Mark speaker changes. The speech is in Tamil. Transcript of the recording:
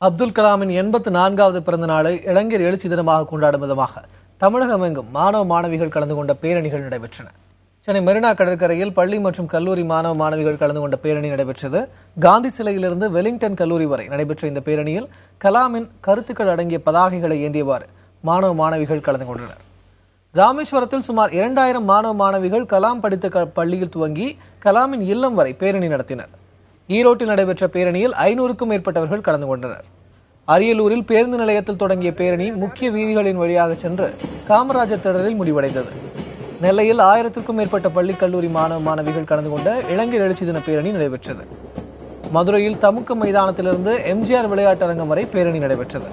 Speaker 1: அப்துல் கலாமின் 84வது பிறந்த நாளை இளைஞர் எழுச்சி தினமாக கொண்டாடும் விதமாக தமிழகம் எங்கும் மாணவ மாணவிகள் கலந்து கொண்ட பேரணிகள் நடைபெற்றன. சென்னை மெரினா கடற்கரையில் பள்ளி மற்றும் கல்லூரி மாணவ மாணவிகள் கலந்து கொண்ட பேரணி நடைபெற்றது. காந்தி சிலையிலிருந்து வெலிங்டன் கல்லூரி வரை நடைபெற்ற இந்த பேரணியில் கலாமின் கருத்துக்கள் அடங்கிய பதாகைகளை ஏந்தியவாறு மாணவ மாணவிகள் கலந்து கொண்டனர். ராமேஸ்வரத்தில் சுமார் 2000 மாணவ மாணவிகள் கலாம் படித்த பள்ளியில் துவங்கி கலாமின் இல்லம் வரை பேரணி நடத்தினர். ஈரோட்டில் நடைபெற்ற பேரணியில் 500க்கும் மேற்பட்டவர்கள் கலந்து கொண்டனர். அரியலூரில் பேருந்து நிலையத்தில் தொடங்கிய பேரணி முக்கிய வீதிகளின் வழியாக சென்று காமராஜர் திடலில் முடிவடைந்தது. நெல்லையில் 1000க்கும் மேற்பட்ட பள்ளி கல்லூரி மாணவ மாணவிகள் கலந்து கொண்ட இளைஞர் எழுச்சி தின பேரணி நடைபெற்றது. மதுரையில் தமுக்க மைதானத்திலிருந்து எம்ஜிஆர் விளையாட்டரங்கம் வரை பேரணி நடைபெற்றது.